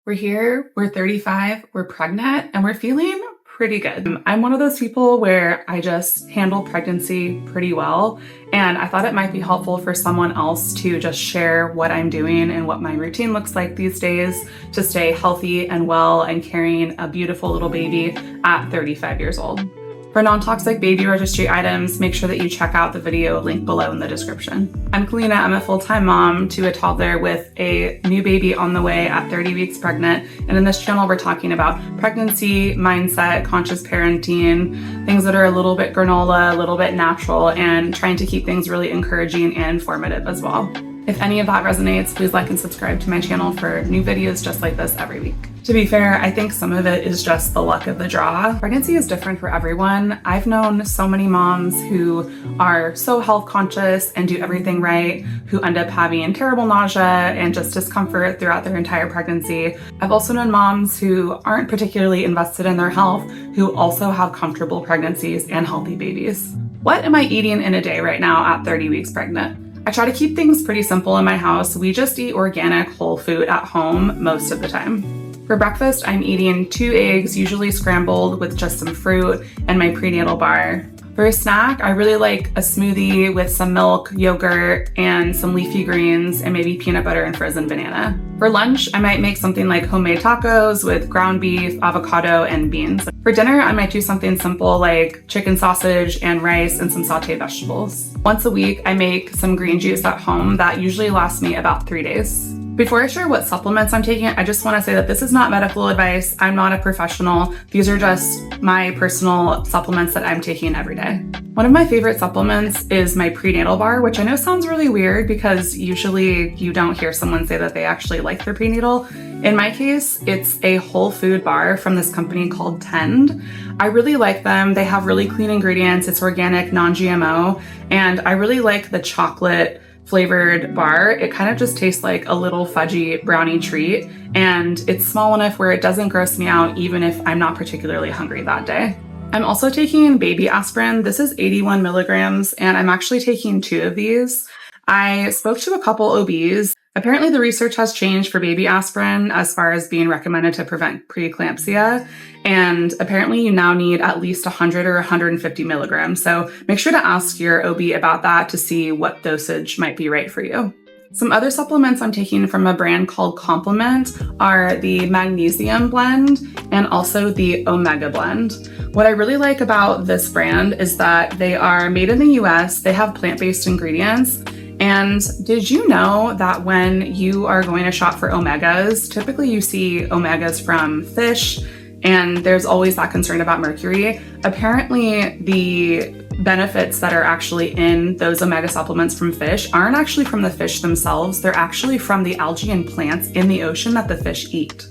We're here, we're 35, we're pregnant, and we're feeling pretty good. I'm one of those people where I just handle pregnancy pretty well, and I thought it might be helpful for someone else to just share what I'm doing and what my routine looks like these days to stay healthy and well and carrying a beautiful little baby at 35 years old. For non-toxic baby registry items, make sure that you check out the video link below in the description. I'm Kalina. I'm a full-time mom to a toddler with a new baby on the way at 30 weeks pregnant. And in this channel, we're talking about pregnancy, mindset, conscious parenting, things that are a little bit granola, a little bit natural, and trying to keep things really encouraging and informative as well. If any of that resonates, please like and subscribe to my channel for new videos just like this every week. To be fair, I think some of it is just the luck of the draw. Pregnancy is different for everyone. I've known so many moms who are so health conscious and do everything right, who end up having terrible nausea and just discomfort throughout their entire pregnancy. I've also known moms who aren't particularly invested in their health, who also have comfortable pregnancies and healthy babies. What am I eating in a day right now at 30 weeks pregnant? I try to keep things pretty simple in my house. We just eat organic whole food at home most of the time. For breakfast, I'm eating 2 eggs, usually scrambled with just some fruit and my prenatal bar. For a snack, I really like a smoothie with some milk, yogurt, and some leafy greens, and maybe peanut butter and frozen banana. For lunch, I might make something like homemade tacos with ground beef, avocado, and beans. For dinner, I might do something simple like chicken sausage and rice and some sauteed vegetables. Once a week, I make some green juice at home that usually lasts me about 3 days. Before I share what supplements I'm taking, I just want to say that this is not medical advice. I'm not a professional. These are just my personal supplements that I'm taking every day. One of my favorite supplements is my prenatal bar, which I know sounds really weird because usually you don't hear someone say that they actually like their prenatal. In my case, it's a whole food bar from this company called Tend. I really like them. They have really clean ingredients. It's organic, non-GMO, and I really like the chocolate flavored bar. It kind of just tastes like a little fudgy brownie treat, and it's small enough where it doesn't gross me out even if I'm not particularly hungry that day. I'm also taking baby aspirin. This is 81 milligrams, and I'm actually taking 2 of these. I spoke to a couple OBs. Apparently the research has changed for baby aspirin as far as being recommended to prevent preeclampsia. And apparently you now need at least 100 or 150 milligrams. So make sure to ask your OB about that to see what dosage might be right for you. Some other supplements I'm taking from a brand called Complement are the magnesium blend and also the omega blend. What I really like about this brand is that they are made in the US, they have plant-based ingredients. And did you know that when you are going to shop for omegas, typically you see omegas from fish, and there's always that concern about mercury. Apparently, the benefits that are actually in those omega supplements from fish aren't actually from the fish themselves. They're actually from the algae and plants in the ocean that the fish eat.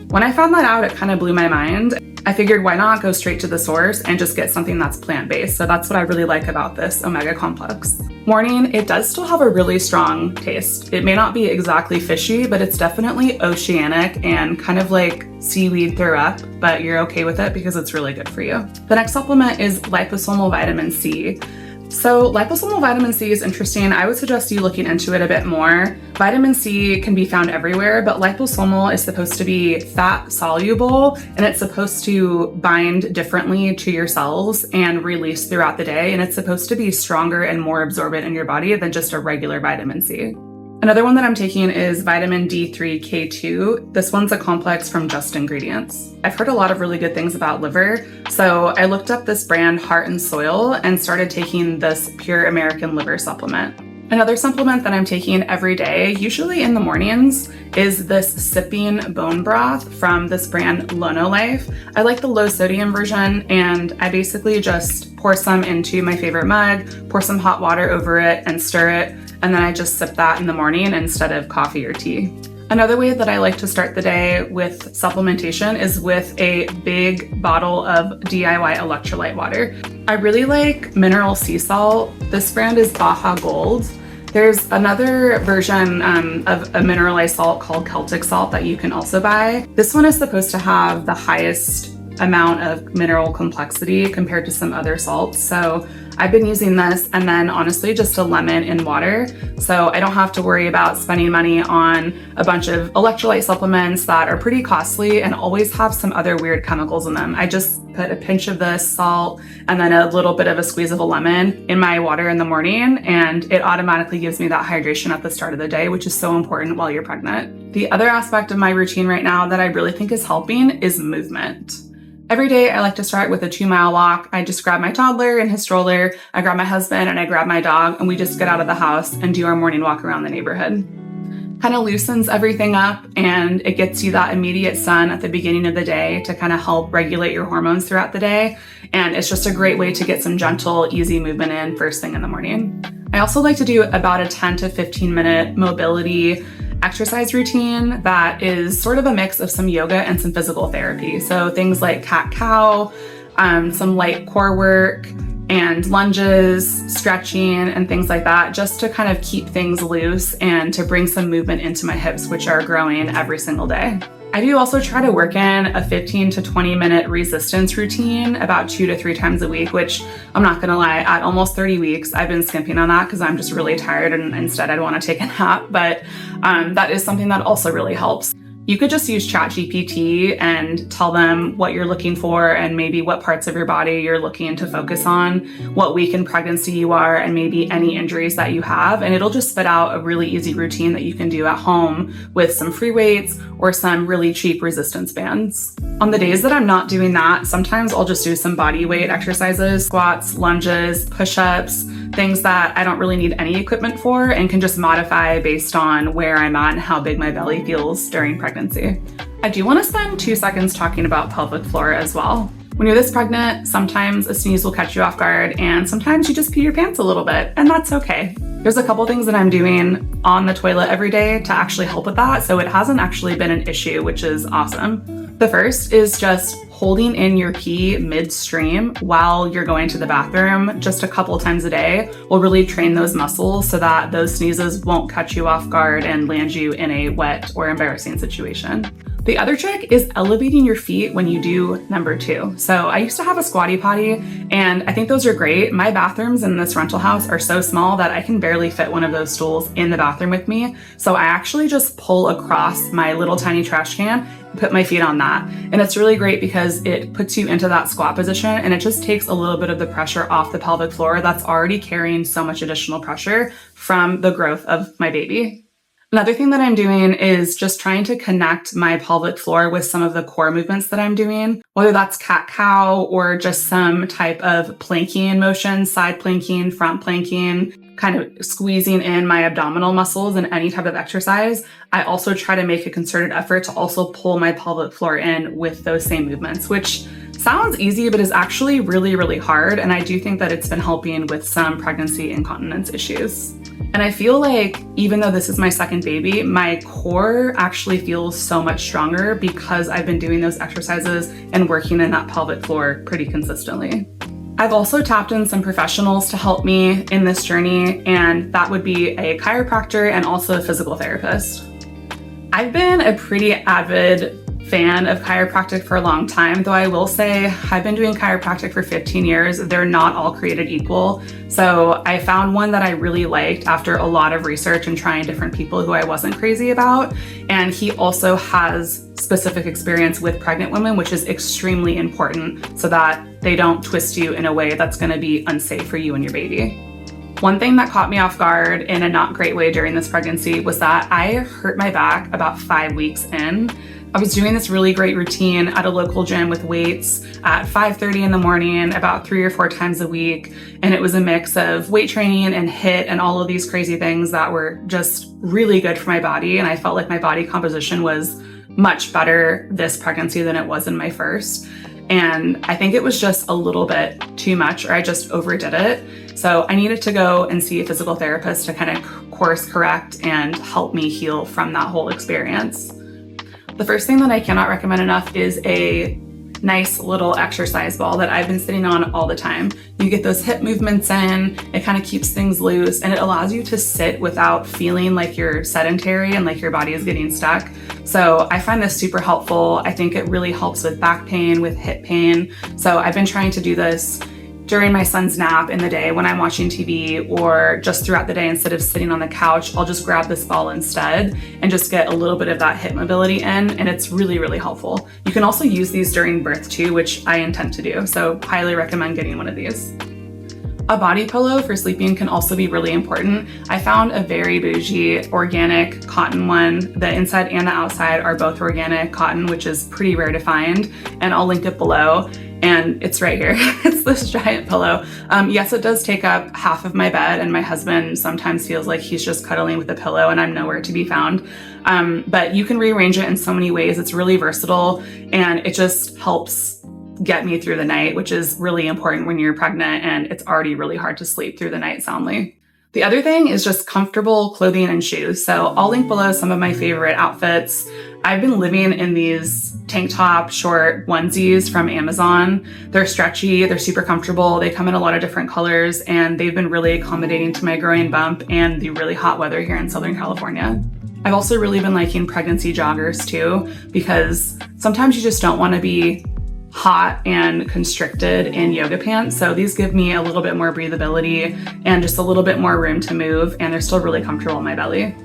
When I found that out, it kind of blew my mind. I figured why not go straight to the source and just get something that's plant-based. So that's what I really like about this omega complex. Warning, it does still have a really strong taste. It may not be exactly fishy, but it's definitely oceanic and kind of like seaweed throw up, but you're okay with it because it's really good for you. The next supplement is liposomal vitamin C. So liposomal vitamin C is interesting. I would suggest you looking into it a bit more. Vitamin C can be found everywhere, but liposomal is supposed to be fat soluble, and it's supposed to bind differently to your cells and release throughout the day. And it's supposed to be stronger and more absorbent in your body than just a regular vitamin C. Another one that I'm taking is vitamin D3K2. This one's a complex from Just Ingredients. I've heard a lot of really good things about liver, so I looked up this brand Heart and Soil and started taking this Pure American Liver supplement. Another supplement that I'm taking every day, usually in the mornings, is this sipping bone broth from this brand Lonolife. I like the low sodium version, and I basically just pour some into my favorite mug, pour some hot water over it and stir it, and then I just sip that in the morning instead of coffee or tea. Another way that I like to start the day with supplementation is with a big bottle of DIY electrolyte water. I really like mineral sea salt. This brand is Baja Gold. There's another version of a mineralized salt called Celtic salt that you can also buy. This one is supposed to have the highest amount of mineral complexity compared to some other salts. So I've been using this and then honestly just a lemon in water. So I don't have to worry about spending money on a bunch of electrolyte supplements that are pretty costly and always have some other weird chemicals in them. I just put a pinch of this salt and then a little bit of a squeeze of a lemon in my water in the morning, and it automatically gives me that hydration at the start of the day, which is so important while you're pregnant. The other aspect of my routine right now that I really think is helping is movement. Every day I like to start with a 2-mile walk. I just grab my toddler in his stroller, I grab my husband and I grab my dog, and we just get out of the house and do our morning walk around the neighborhood. Kind of loosens everything up and it gets you that immediate sun at the beginning of the day to kind of help regulate your hormones throughout the day. And it's just a great way to get some gentle, easy movement in first thing in the morning. I also like to do about a 10 to 15 minute mobility exercise routine that is sort of a mix of some yoga and some physical therapy. So things like cat-cow, some light core work, and lunges, stretching, and things like that, just to kind of keep things loose and to bring some movement into my hips, which are growing every single day. I do also try to work in a 15 to 20 minute resistance routine about 2 to 3 times a week, which I'm not gonna lie, at almost 30 weeks, I've been skimping on that because I'm just really tired and instead I'd wanna take a nap, but that is something that also really helps. You could just use ChatGPT and tell them what you're looking for and maybe what parts of your body you're looking to focus on, what week in pregnancy you are, and maybe any injuries that you have. And it'll just spit out a really easy routine that you can do at home with some free weights or some really cheap resistance bands. On the days that I'm not doing that, sometimes I'll just do some body weight exercises, squats, lunges, push-ups, things that I don't really need any equipment for and can just modify based on where I'm at and how big my belly feels during pregnancy. I do want to spend 2 seconds talking about pelvic floor as well. When you're this pregnant, sometimes a sneeze will catch you off guard and sometimes you just pee your pants a little bit, and that's okay. There's a couple things that I'm doing on the toilet every day to actually help with that, so it hasn't actually been an issue, which is awesome. The first is just holding in your pee midstream while you're going to the bathroom just a couple times a day will really train those muscles so that those sneezes won't catch you off guard and land you in a wet or embarrassing situation. The other trick is elevating your feet when you do number 2. So I used to have a squatty potty and I think those are great. My bathrooms in this rental house are so small that I can barely fit one of those stools in the bathroom with me. So I actually just pull across my little tiny trash can and put my feet on that. And it's really great because it puts you into that squat position and it just takes a little bit of the pressure off the pelvic floor that's already carrying so much additional pressure from the growth of my baby. Another thing that I'm doing is just trying to connect my pelvic floor with some of the core movements that I'm doing, whether that's cat-cow or just some type of planking motion, side planking, front planking, kind of squeezing in my abdominal muscles in any type of exercise. I also try to make a concerted effort to also pull my pelvic floor in with those same movements, which sounds easy, but is actually really, really hard. And I do think that it's been helping with some pregnancy incontinence issues. And I feel like even though this is my second baby, my core actually feels so much stronger because I've been doing those exercises and working in that pelvic floor pretty consistently. I've also tapped in some professionals to help me in this journey, and that would be a chiropractor and also a physical therapist. I've been a pretty avid fan of chiropractic for a long time, though I will say I've been doing chiropractic for 15 years. They're not all created equal. So I found one that I really liked after a lot of research and trying different people who I wasn't crazy about. And he also has specific experience with pregnant women, which is extremely important so that they don't twist you in a way that's going to be unsafe for you and your baby. One thing that caught me off guard in a not great way during this pregnancy was that I hurt my back about 5 weeks in. I was doing this really great routine at a local gym with weights at 5:30 in the morning, about 3 or 4 times a week. And it was a mix of weight training and HIIT and all of these crazy things that were just really good for my body. And I felt like my body composition was much better this pregnancy than it was in my first. And I think it was just a little bit too much, or I just overdid it. So I needed to go and see a physical therapist to kind of course correct and help me heal from that whole experience. The first thing that I cannot recommend enough is a nice little exercise ball that I've been sitting on all the time. You get those hip movements in, it kind of keeps things loose, and it allows you to sit without feeling like you're sedentary and like your body is getting stuck. So I find this super helpful. I think it really helps with back pain, with hip pain. So I've been trying to do this during my son's nap in the day when I'm watching TV, or just throughout the day instead of sitting on the couch, I'll just grab this ball instead and just get a little bit of that hip mobility in, and it's really, really helpful. You can also use these during birth too, which I intend to do, so highly recommend getting one of these. A body pillow for sleeping can also be really important. I found a very bougie organic cotton one. The inside and the outside are both organic cotton, which is pretty rare to find, and I'll link it below. And it's right here. It's this giant pillow. Yes, it does take up half of my bed, and my husband sometimes feels like he's just cuddling with a pillow and I'm nowhere to be found. But you can rearrange it in so many ways. It's really versatile, and it just helps get me through the night, which is really important when you're pregnant and it's already really hard to sleep through the night soundly. The other thing is just comfortable clothing and shoes. So I'll link below some of my favorite outfits. I've been living in these tank top short onesies from Amazon. They're stretchy, they're super comfortable. They come in a lot of different colors, and they've been really accommodating to my growing bump and the really hot weather here in Southern California. I've also really been liking pregnancy joggers too, because sometimes you just don't want to be hot and constricted in yoga pants. So these give me a little bit more breathability and just a little bit more room to move, and they're still really comfortable in my belly.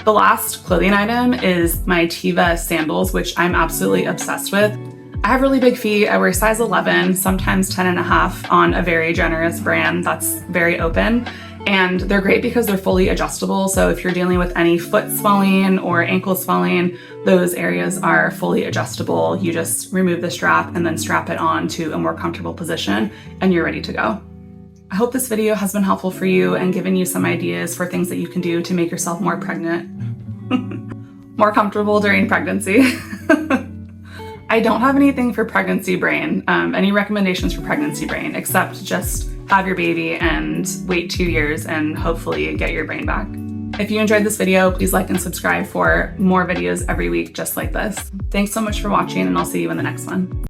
The last clothing item is my Tiva sandals, which I'm absolutely obsessed with. I have really big feet. I wear size 11, sometimes 10 and a half on a very generous brand that's very open. And they're great because they're fully adjustable. So if you're dealing with any foot swelling or ankle swelling, those areas are fully adjustable. You just remove the strap and then strap it on to a more comfortable position, and you're ready to go. I hope this video has been helpful for you and given you some ideas for things that you can do to make yourself more pregnant, more comfortable during pregnancy. I don't have anything for pregnancy brain, any recommendations for pregnancy brain, except just have your baby and wait 2 years and hopefully get your brain back. If you enjoyed this video, please like and subscribe for more videos every week just like this. Thanks so much for watching, and I'll see you in the next one.